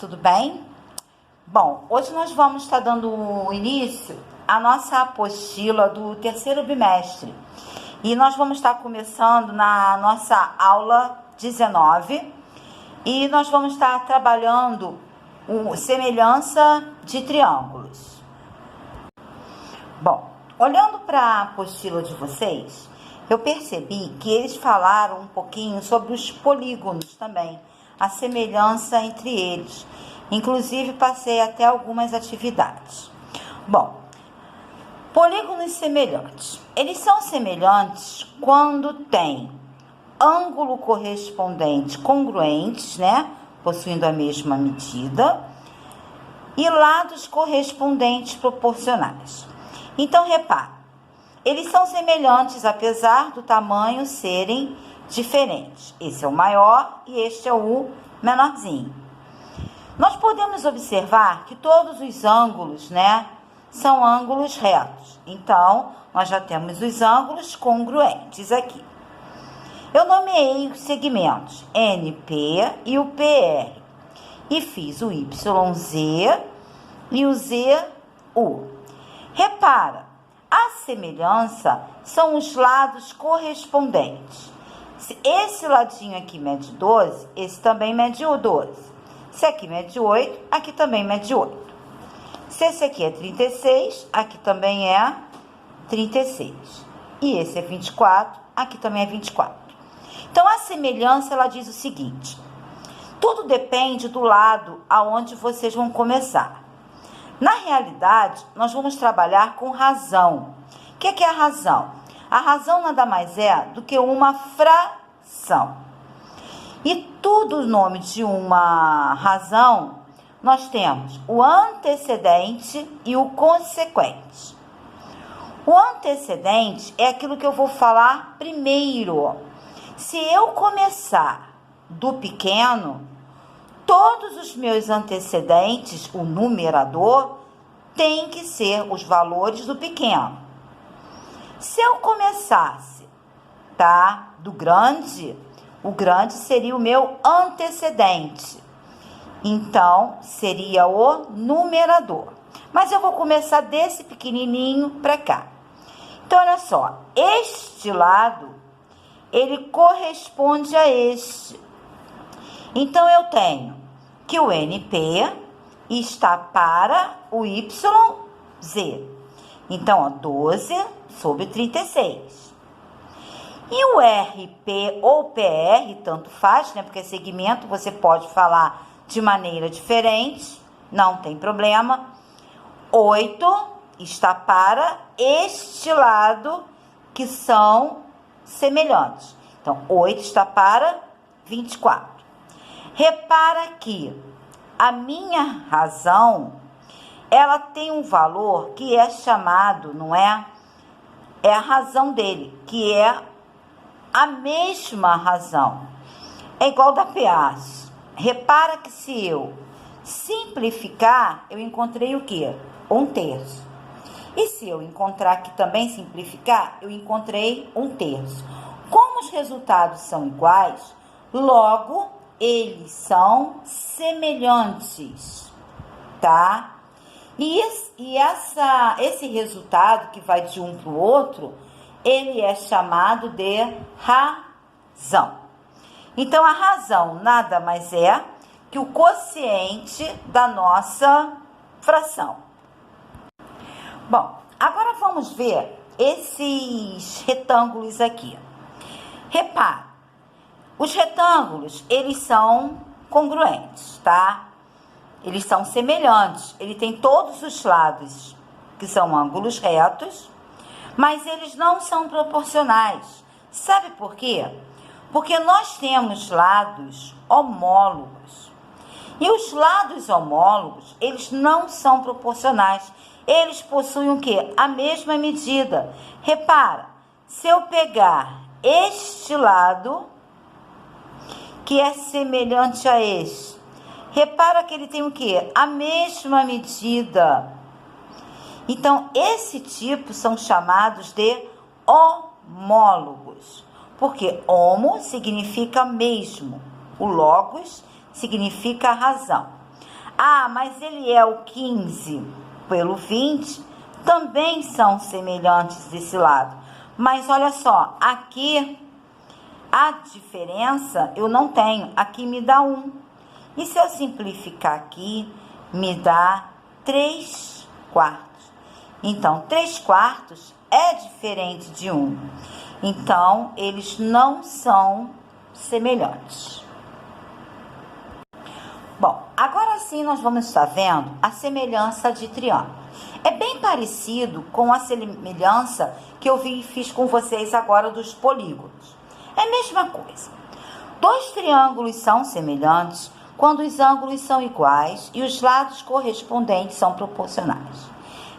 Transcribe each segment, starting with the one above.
tudo bem? Bom, hoje nós vamos estar dando início à nossa apostila do terceiro bimestre. E nós vamos estar começando na nossa aula 19 e nós vamos estar trabalhando semelhança de triângulos. Bom, olhando para a apostila de vocês, eu percebi que eles falaram um pouquinho sobre os polígonos também, a semelhança entre eles. Inclusive, passei até algumas atividades. Bom, polígonos semelhantes. Eles são semelhantes quando tem ângulo correspondente congruentes, né? Possuindo a mesma medida, e lados correspondentes proporcionais. Então, repara, eles são semelhantes apesar do tamanho serem diferentes. Esse é o maior e este é o menorzinho. Nós podemos observar que todos os ângulos, né, são ângulos retos. Então, nós já temos os ângulos congruentes aqui. Eu nomeei os segmentos NP e o PR. E fiz o YZ e o ZU. Repara, a semelhança são os lados correspondentes. Se esse ladinho aqui mede 12, esse também mede 12. Se aqui mede 8, aqui também mede 8. Se esse aqui é 36, aqui também é 36. E esse é 24, aqui também é 24. Então, a semelhança, ela diz o seguinte: tudo depende do lado aonde vocês vão começar. Na realidade, nós vamos trabalhar com razão. O que é a razão? A razão nada mais é do que uma fração. E tudo o nome de uma razão, nós temos o antecedente e o consequente. O antecedente é aquilo que eu vou falar primeiro. Se eu começar do pequeno, todos os meus antecedentes, o numerador, tem que ser os valores do pequeno. Se eu começasse, do grande, o grande seria o meu antecedente. Então, seria o numerador. Mas eu vou começar desse pequenininho para cá. Então, olha só, este lado, ele corresponde a este. Então, eu tenho que o NP está para o YZ. Então, 12 sobre 36. E o RP ou PR, tanto faz, né? Porque segmento você pode falar de maneira diferente, não tem problema. 8 está para este lado, que são semelhantes. Então, 8 está para 24. Repara que a minha razão, ela tem um valor que é chamado, não é? É a razão dele, que é a mesma razão. É igual da PH. Repara que se eu simplificar, eu encontrei o quê? 1/3. E se eu encontrar aqui também simplificar, eu encontrei 1/3. Como os resultados são iguais, logo eles são semelhantes, tá? E esse resultado que vai de um para o outro, ele é chamado de razão. Então, a razão nada mais é que o quociente da nossa fração. Bom, agora vamos ver esses retângulos aqui. Repara, os retângulos, eles são congruentes, tá? Eles são semelhantes, ele tem todos os lados que são ângulos retos, mas eles não são proporcionais. Sabe por quê? Porque nós temos lados homólogos. E os lados homólogos, eles não são proporcionais. Eles possuem o quê? A mesma medida. Repara, se eu pegar este lado, que é semelhante a este, repara que ele tem o quê? A mesma medida. Então, esse tipo são chamados de homólogos. Porque homo significa mesmo, o logos significa razão. Ah, mas ele é o 15 pelo 20, também são semelhantes desse lado. Mas olha só, aqui a diferença eu não tenho, aqui me dá 1. E se eu simplificar aqui, me dá 3/4. Então, 3/4 é diferente de 1. Então, eles não são semelhantes. Bom, agora sim nós vamos estar vendo a semelhança de triângulo. É bem parecido com a semelhança que eu fiz com vocês agora dos polígonos. É a mesma coisa. 2 triângulos são semelhantes quando os ângulos são iguais e os lados correspondentes são proporcionais.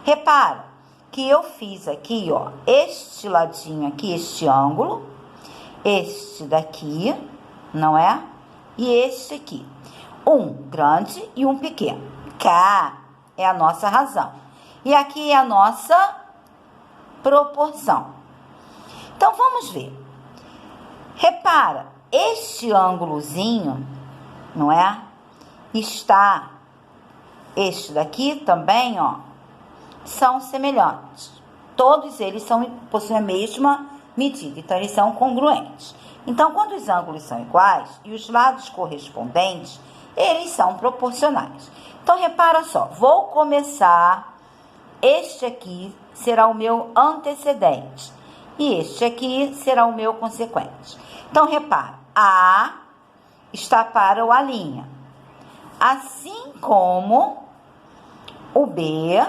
Repara que eu fiz aqui, ó, este ladinho aqui, este ângulo, este daqui, não é? E este aqui. Um grande e um pequeno. K é a nossa razão. E aqui é a nossa proporção. Então, vamos ver. Repara, este ângulozinho, não é? Está, este daqui também, ó, são semelhantes. Todos eles possuem a mesma medida, então eles são congruentes. Então, quando os ângulos são iguais e os lados correspondentes, eles são proporcionais. Então, repara só, vou começar, este aqui será o meu antecedente e este aqui será o meu consequente. Então, repara, A está para o A', assim como o B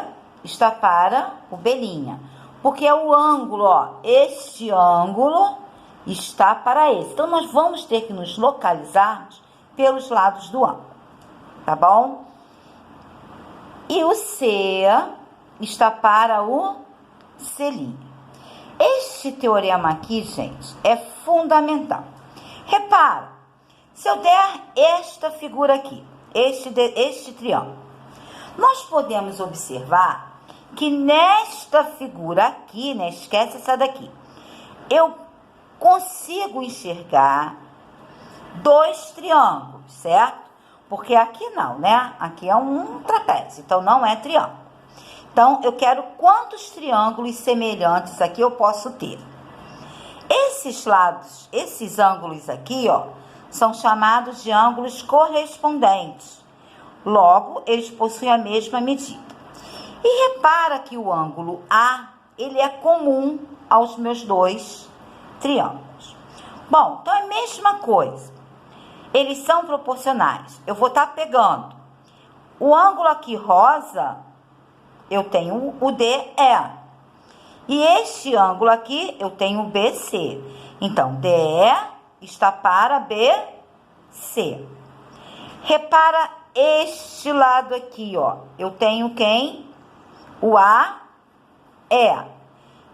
está para o B', porque é o ângulo, ó, este ângulo está para esse. Então, nós vamos ter que nos localizar pelos lados do ângulo, tá bom? E o C está para o C'. Este teorema aqui, gente, é fundamental. Repara, se eu der esta figura aqui, este triângulo, nós podemos observar que nesta figura aqui, né, esquece essa daqui, eu consigo enxergar 2 triângulos, certo? Porque aqui não, né? Aqui é um trapézio, então não é triângulo. Então, eu quero quantos triângulos semelhantes aqui eu posso ter. Esses lados, esses ângulos aqui, ó, são chamados de ângulos correspondentes. Logo, eles possuem a mesma medida. E repara que o ângulo A, ele é comum aos meus 2 triângulos. Bom, então é a mesma coisa. Eles são proporcionais. Eu vou estar pegando o ângulo aqui rosa, eu tenho o DE. E este ângulo aqui, eu tenho o BC. Então, DE está para BC. Repara este lado aqui, ó. Eu tenho quem? O AE.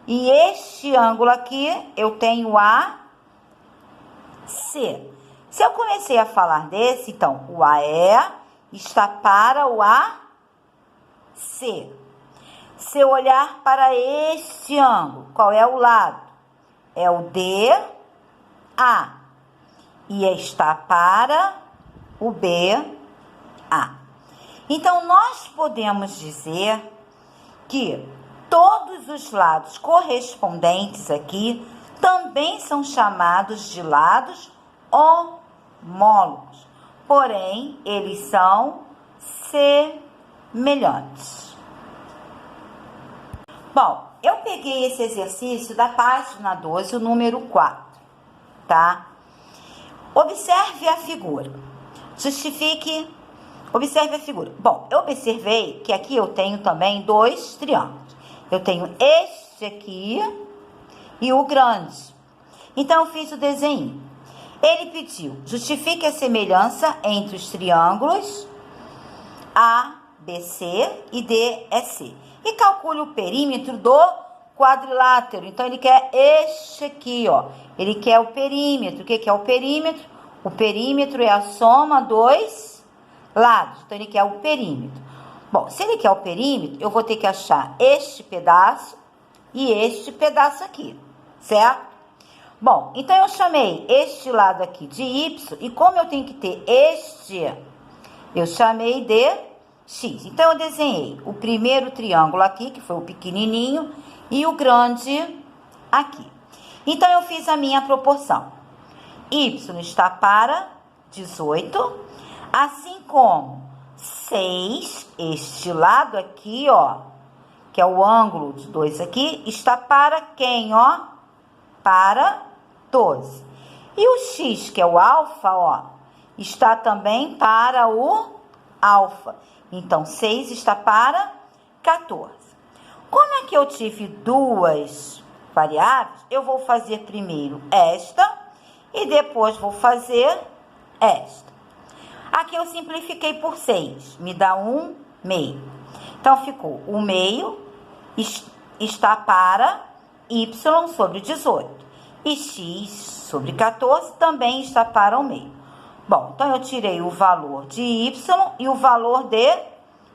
E este ângulo aqui, eu tenho o AC. Se eu comecei a falar desse, então, o AE está para o AC. Se eu olhar para este ângulo, qual é o lado? É o DA. E está para o BA. Então, nós podemos dizer que todos os lados correspondentes aqui também são chamados de lados homólogos, porém, eles são semelhantes. Bom, eu peguei esse exercício da página 12, o número 4, tá? Observe a figura. Observe a figura. Bom, eu observei que aqui eu tenho também 2 triângulos. Eu tenho este aqui e o grande. Então, eu fiz o desenho. Ele pediu, justifique a semelhança entre os triângulos ABC e DEC. E calcule o perímetro do quadrilátero. Então, ele quer este aqui, ó. Ele quer o perímetro. O que é o perímetro? O perímetro é a soma dos lados. Então, ele quer o perímetro. Bom, se ele quer o perímetro, eu vou ter que achar este pedaço e este pedaço aqui, certo? Bom, então eu chamei este lado aqui de Y, e como eu tenho que ter eu chamei de X. Então, eu desenhei o primeiro triângulo aqui, que foi o pequenininho, e o grande aqui. Então, eu fiz a minha proporção. Y está para 18, assim como 6, este lado aqui, ó, que é o ângulo de 2 aqui, está para quem, ó? Para 12. E o X, que é o alfa, ó, está também para o alfa. Então, 6 está para 14. Como é que eu tive duas variáveis, eu vou fazer primeiro esta e depois vou fazer esta. Aqui eu simplifiquei por 6, me dá 1 meio. Então, ficou o meio está para y sobre 18. E x sobre 14 também está para o meio. Bom, então eu tirei o valor de y e o valor de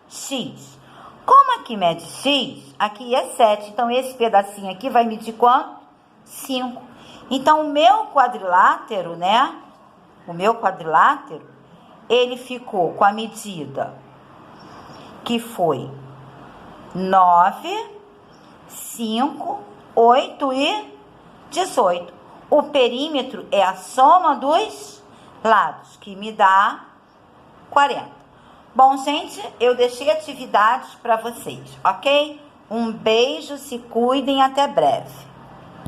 x. Como aqui mede x, aqui é 7. Então, esse pedacinho aqui vai medir quanto? 5. Então, o meu quadrilátero, né? O meu quadrilátero, ele ficou com a medida que foi 9, 5, 8 e 18. O perímetro é a soma dos lados, que me dá 40. Bom, gente, eu deixei atividades para vocês, ok? Um beijo, se cuidem, até breve.